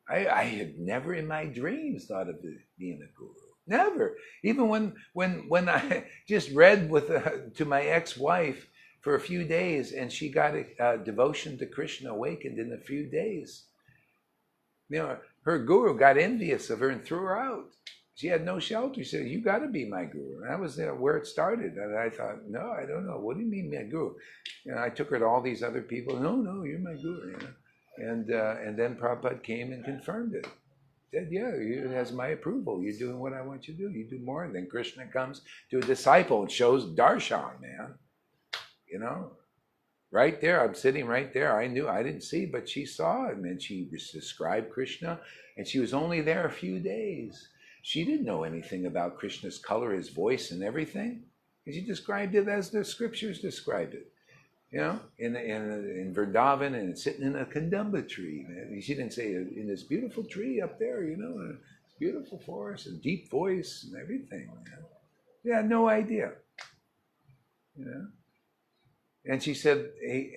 had never in my dreams thought of being a guru. Never. Even when I just read to my ex-wife for a few days, and she got a devotion to Krishna awakened in a few days. You know, her guru got envious of her and threw her out. She had no shelter. She said, you got to be my guru. And that was where it started. And I thought, no, I don't know. What do you mean my guru? You know, I took her to all these other people. No, you're my guru. You know? And then Prabhupada came and confirmed it. Said, yeah, it has my approval. You're doing what I want you to do. You do more. And then Krishna comes to a disciple and shows darshan, man. You know, right there. I'm sitting right there. I didn't see, but she saw him, and she described Krishna, and she was only there a few days. She didn't know anything about Krishna's color, his voice, and everything. And she described it as the scriptures described it. You know, in Vrindavan, and sitting in a kadamba tree. She didn't say in this beautiful tree up there, you know, a beautiful forest, a deep voice, and everything. Man. Yeah, no idea. You know. And she said,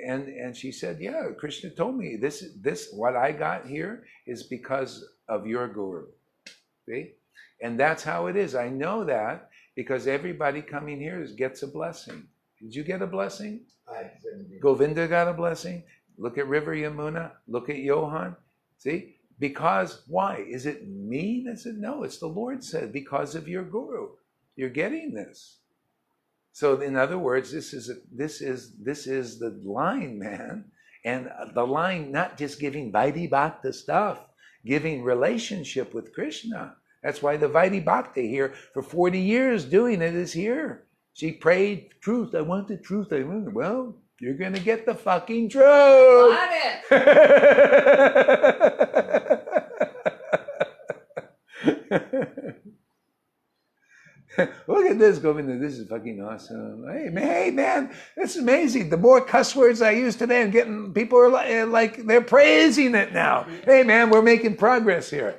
and she said, yeah, Krishna told me this what I got here is because of your guru. See? And that's how it is. I know that because everybody coming here gets a blessing. Did you get a blessing? Govinda got a blessing. Look at River Yamuna. Look at Johan. See? Because why? Is it me that said? No, it's the Lord said, because of your guru. You're getting this. So in other words, this is the line, man. And the line, not just giving Vaidhi Bhakta stuff, giving relationship with Krishna. That's why the Vaidhi Bhakta here for 40 years doing it is here. She prayed truth. I want the truth. Well, you're going to get the fucking truth. Got it. Look at this, Govinda. This is fucking awesome. Hey, man, it's amazing. The more cuss words I use today, I'm getting, people are like they're praising it now. Hey, man, we're making progress here.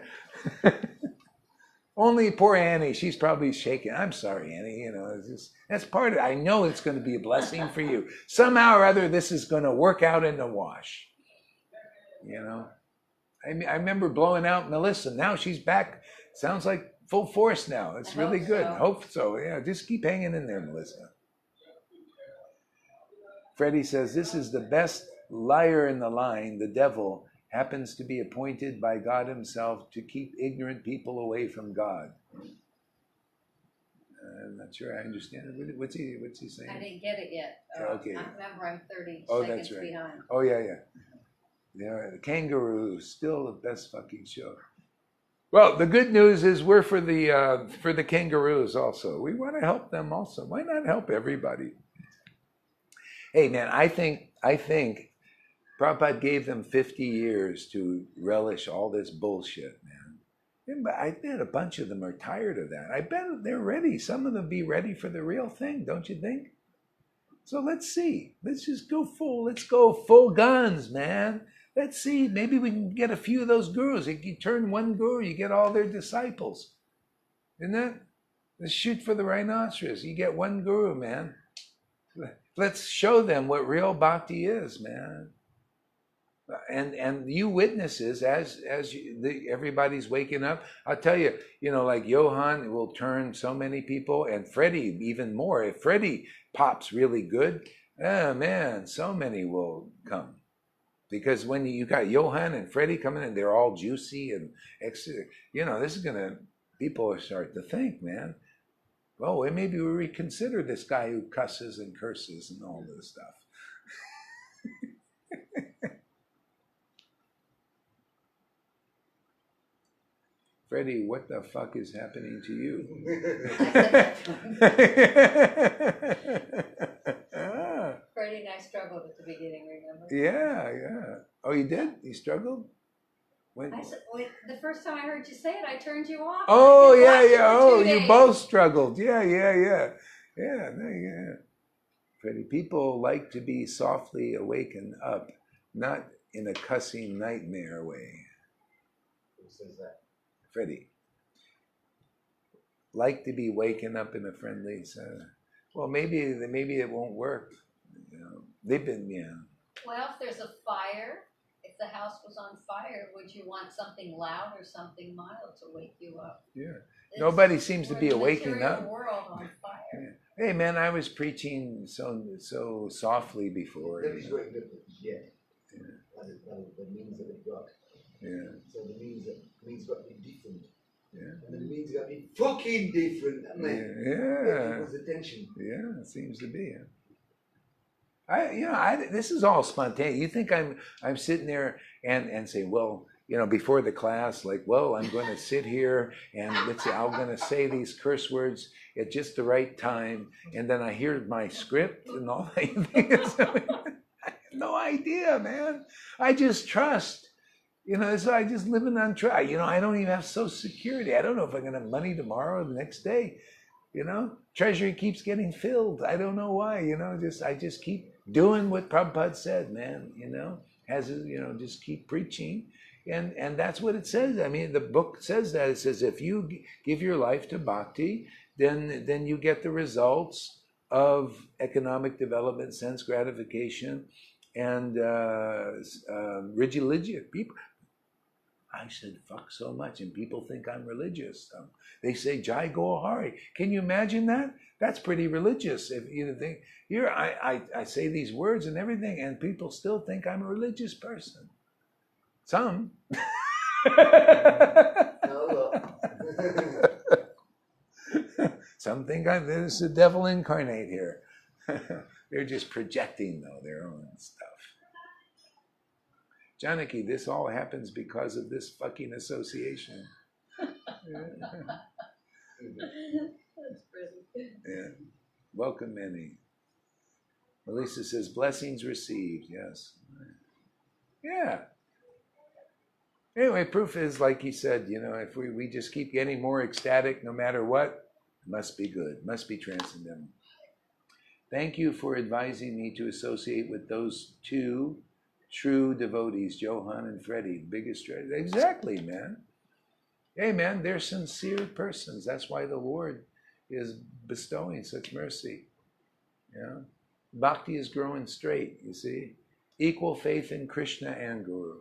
Only poor Annie, she's probably shaking. I'm sorry, Annie. You know, that's part of it. I know it's going to be a blessing for you. Somehow or other, this is going to work out in the wash. You know, I remember blowing out Melissa. Now she's back. Sounds like full force now. It's really good. So. Hope so. Yeah, just keep hanging in there, Melissa. Freddie says, this is the best liar in the line, the devil, happens to be appointed by God himself to keep ignorant people away from God. I'm not sure I understand it. What's he saying? I didn't get it yet. Okay. I remember I'm 30 Oh, seconds that's right. behind. Oh, yeah. Yeah, the Kangaroo, still the best fucking show. Well, the good news is we're for the kangaroos also. We want to help them also. Why not help everybody? Hey, man, I think Prabhupada gave them 50 years to relish all this bullshit, man. I bet a bunch of them are tired of that. I bet they're ready. Some of them be ready for the real thing, don't you think? So let's see. Let's just go full. Let's go full guns, man. Let's see. Maybe we can get a few of those gurus. If you turn one guru, you get all their disciples. Isn't it? Let's shoot for the rhinoceros. You get one guru, man. Let's show them what real bhakti is, man. And you witnesses, as everybody's waking up, I'll tell you, you know, like Johan will turn so many people, and Freddie even more. If Freddie pops really good, oh man, so many will come. Because when you got Johan and Freddie coming in, they're all juicy and, you know, this is people start to think, man, well, maybe we reconsider this guy who cusses and curses and all this stuff. Freddie, what the fuck is happening to you? Freddie and I struggled at the beginning, remember? Yeah. Oh, you did? You struggled? When? The first time I heard you say it, I turned you off. Oh, yeah. Oh, you you both struggled. Yeah. Freddie, people like to be softly awakened up, not in a cussing nightmare way. Who says that? Freddie. like to be waking up in a friendly. Well, maybe it won't work. You know, they've been Well, if there's a fire, if the house was on fire, would you want something loud or something mild to wake you up? Yeah. Nobody seems to be waking up. World on fire. Yeah. Hey man, I was preaching so softly before. Nobody's waking up yet. The means that they've got. Yeah. So the means got to be different. Yeah. And the means got to be fucking different, haven't they? Yeah. Get people's attention. Yeah, it seems to be. This is all spontaneous. You think I'm sitting there and saying, well, you know, before the class, like, well, I'm going to sit here and let's say I'm going to say these curse words at just the right time, and then I hear my script and all that. I have no idea, man. I just trust. You know, so I just living on track. You know, I don't even have Social Security. I don't know if I'm going to have money tomorrow or the next day. You know, Treasury keeps getting filled. I don't know why. You know, I just keep doing what Prabhupada said, man. You know, just keep preaching, and that's what it says. I mean, the book says that. It says if you give your life to Bhakti, then you get the results of economic development, sense gratification, and religious people. I said, fuck so much, and people think I'm religious. They say, Jai Gaurahari. Can you imagine that? That's pretty religious. If you think, here, I say these words and everything, and people still think I'm a religious person. Some. Some think there's the devil incarnate here. They're just projecting, though, their own stuff. Janaki, this all happens because of this fucking association. Yeah. Welcome, many. Melissa says, blessings received. Yes. Yeah. Anyway, proof is, like he said, you know, if we just keep getting more ecstatic no matter what, it must be good, must be transcendental. Thank you for advising me to associate with those two true devotees, Johan and Freddie, biggest treasure. Exactly, man. Hey, man, they're sincere persons. That's why the Lord is bestowing such mercy. Yeah, Bhakti is growing straight, you see. Equal faith in Krishna and Guru.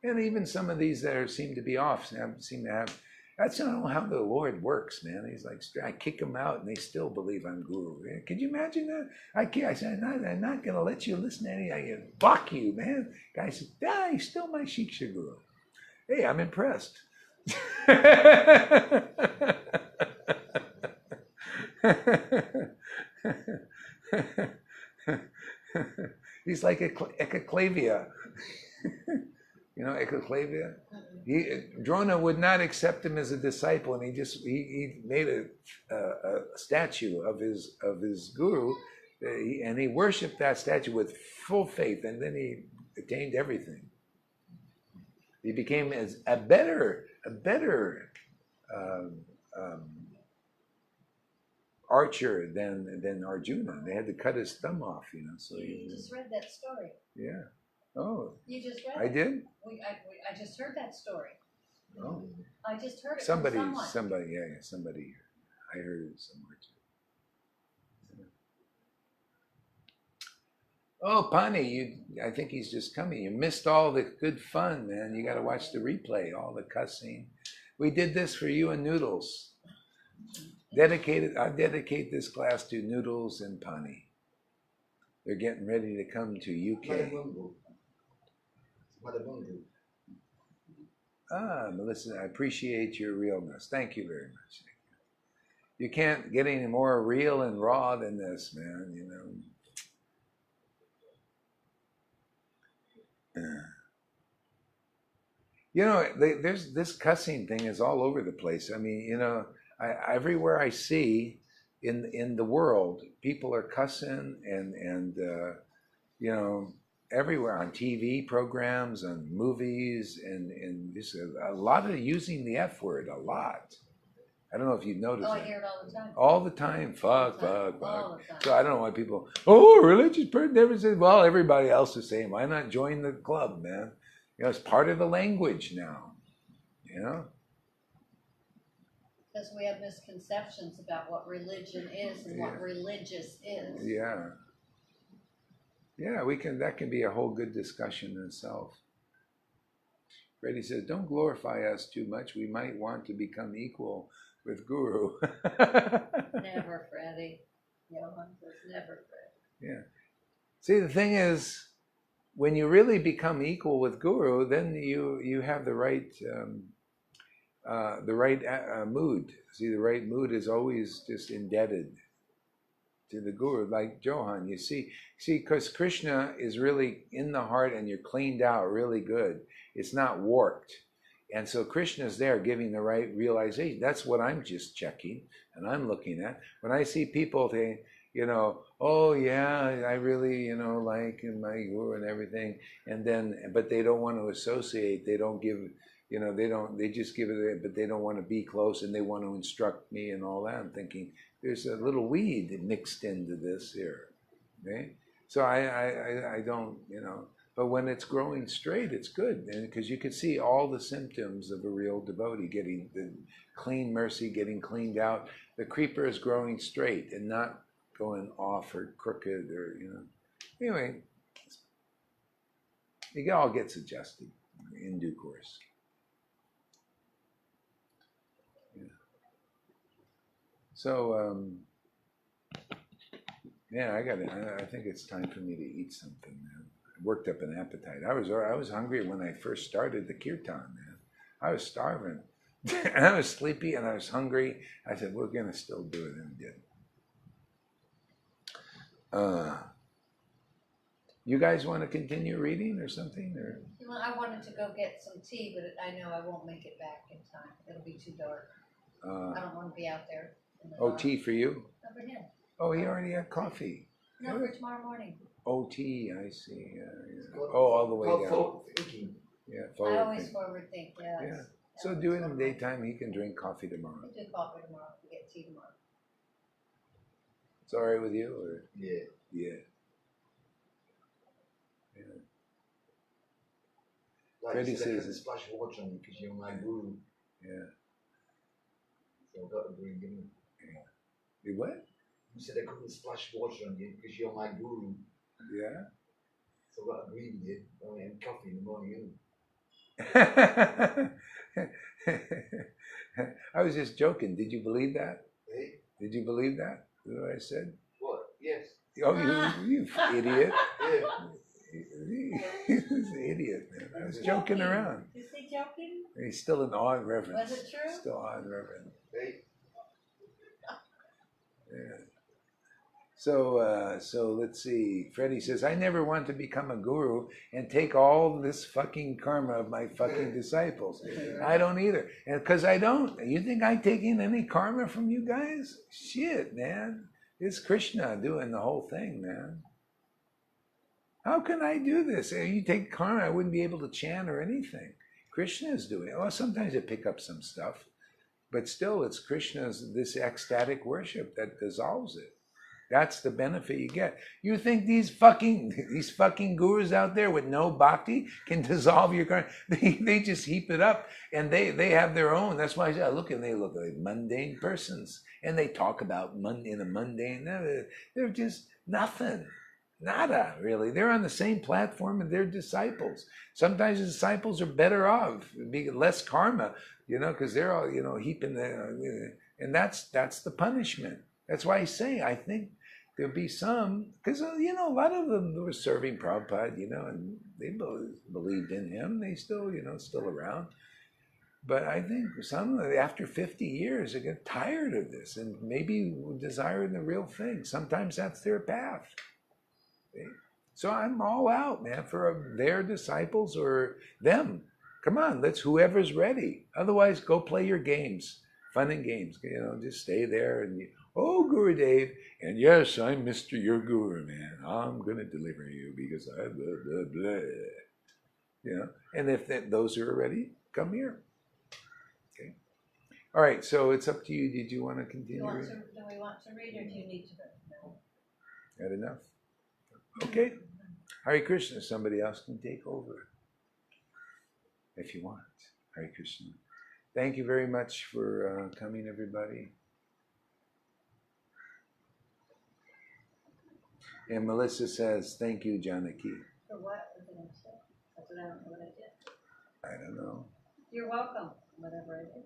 And even some of these that seem to be off seem to have, that's not how the Lord works, man. He's like, I kick them out and they still believe I'm Guru. Could you imagine that? I said, I'm not going to let you listen to any. I can fuck you, man. Guy said, he's still my Shiksha Guru. Hey, I'm impressed. He's like Echoclavia. You know, Echoclavia? Drona would not accept him as a disciple, and he made a statue of his guru, and he worshipped that statue with full faith, and then he attained everything. He became a better archer than Arjuna. They had to cut his thumb off, you know. So you just read that story. Yeah. Oh. You just read I it. did? I just heard that story. Oh. I just heard it Somebody, from someone. Somebody. I heard it somewhere too. Oh, Pani, I think he's just coming. You missed all the good fun, man. You got to watch the replay, all the cussing. We did this for you and Noodles. I dedicate this class to Noodles and Pani. They're getting ready to come to UK. Melissa, I appreciate your realness. Thank you very much. You can't get any more real and raw than this, man, you know. You know, there's this cussing thing is all over the place. I mean, you know, everywhere I see in the world, people are cussing and you know, everywhere on TV programs, on movies, and just a lot of using the F word, a lot. I don't know if you've noticed. Oh, I hear it all the time. All the time, fuck. All the time. So I don't know why people, a religious person never says, well, everybody else is saying, why not join the club, man? You know, it's part of the language now, you know? Because we have misconceptions about what religion is and what religious is. Yeah. Yeah, that can be a whole good discussion in itself. Freddie says, don't glorify us too much. We might want to become equal with Guru. Never, Freddie. Johan says, never, Freddie. Yeah. See, the thing is, when you really become equal with Guru, then you have the right mood. See, the right mood is always just indebted to the Guru, like Johan. You see, because Krishna is really in the heart, and you're cleaned out really good. It's not warped, and so Krishna's there giving the right realization. That's what I'm just checking, and I'm looking at when I see people. They, oh yeah, I really, like my Guru and everything, and then, but they don't want to associate. They don't give. They just give it, but they don't want to be close, and they want to instruct me and all that. I'm thinking there's a little weed mixed into this here, okay? So I don't, but when it's growing straight, it's good, because you can see all the symptoms of a real devotee getting the clean mercy, getting cleaned out. The creeper is growing straight and not going off or crooked or, Anyway, it all gets adjusted in due course. So, I think it's time for me to eat something, man. I worked up an appetite. I was hungry when I first started the kirtan, man. I was starving. And I was sleepy and I was hungry. I said, we're going to still do it, and we did. You guys want to continue reading or something? Or? I wanted to go get some tea, but I know I won't make it back in time. It'll be too dark. I don't want to be out there. Tea for you? No, for him. Oh, he already had coffee. No, for tomorrow morning. Tea, I see. Yeah. All the way down. Forward thinking. Yeah, I always forward think, yeah. So do it in the daytime. He can drink coffee tomorrow. We'll do coffee tomorrow. We'll get tea tomorrow. It's all right with you? Or? Yeah. Yeah. Like Freddie you said, I says couldn't splash water on you because you're my Guru. Yeah. So I've got to agree, didn't you? You what? You said I couldn't splash water on you because you're my Guru. Yeah. So I've got to agree with you. I only have coffee in the morning. I was just joking. Did you believe that? Hey? Did you believe that? What I said? What? Yes. Oh, you idiot. Yeah. He's an idiot, man. I was joking around. Is he joking? He's still in awe and reverence. Was it true? Still awe and reverence. Hey? Yeah. So let's see. Freddie says, I never want to become a guru and take all this fucking karma of my fucking disciples. I don't either. And because I don't. You think I'm taking any karma from you guys? Shit, man. It's Krishna doing the whole thing, man. How can I do this? You take karma, I wouldn't be able to chant or anything. Krishna is doing it. Well, sometimes I pick up some stuff. But still, it's Krishna's, this ecstatic worship that dissolves it. That's the benefit you get. You think these fucking gurus out there with no bhakti can dissolve your karma? They just heap it up, and they have their own. That's why I say, they look like mundane persons, and they talk about in a mundane. They're just nothing, nada really. They're on the same platform as their disciples. Sometimes the disciples are better off, less karma, because they're all heaping and that's the punishment. That's why I say I think there'll be some, because a lot of them were serving Prabhupada, and they believed in him. They still still around. But I think some after 50 years they get tired of this and maybe desire the real thing. Sometimes that's their path. Okay? So I'm all out, man, for their disciples or them. Come on, whoever's ready. Otherwise, go play your games, fun and games. Just stay there and oh, Gurudev, and yes, I'm Mr. Your Guru, man. I'm going to deliver you because I blah, blah, blah. And if those are ready, come here. Okay. All right, so it's up to you. Did you want to continue? Do we want to read or do you need to read? No. Had enough? Okay. Hare Krishna, somebody else can take over if you want. Hare Krishna. Thank you very much for coming, everybody. And Melissa says, thank you, Janaki. For what? What did I say? That's what I don't know what I did. I don't know. You're welcome, whatever I did.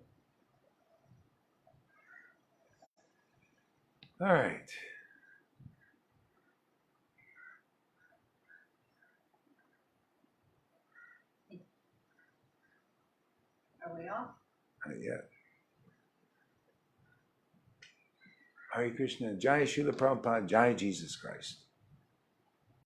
All right. Are we off? Not yet. Hare Krishna. Jai Srila Prabhupada. Jai Jesus Christ.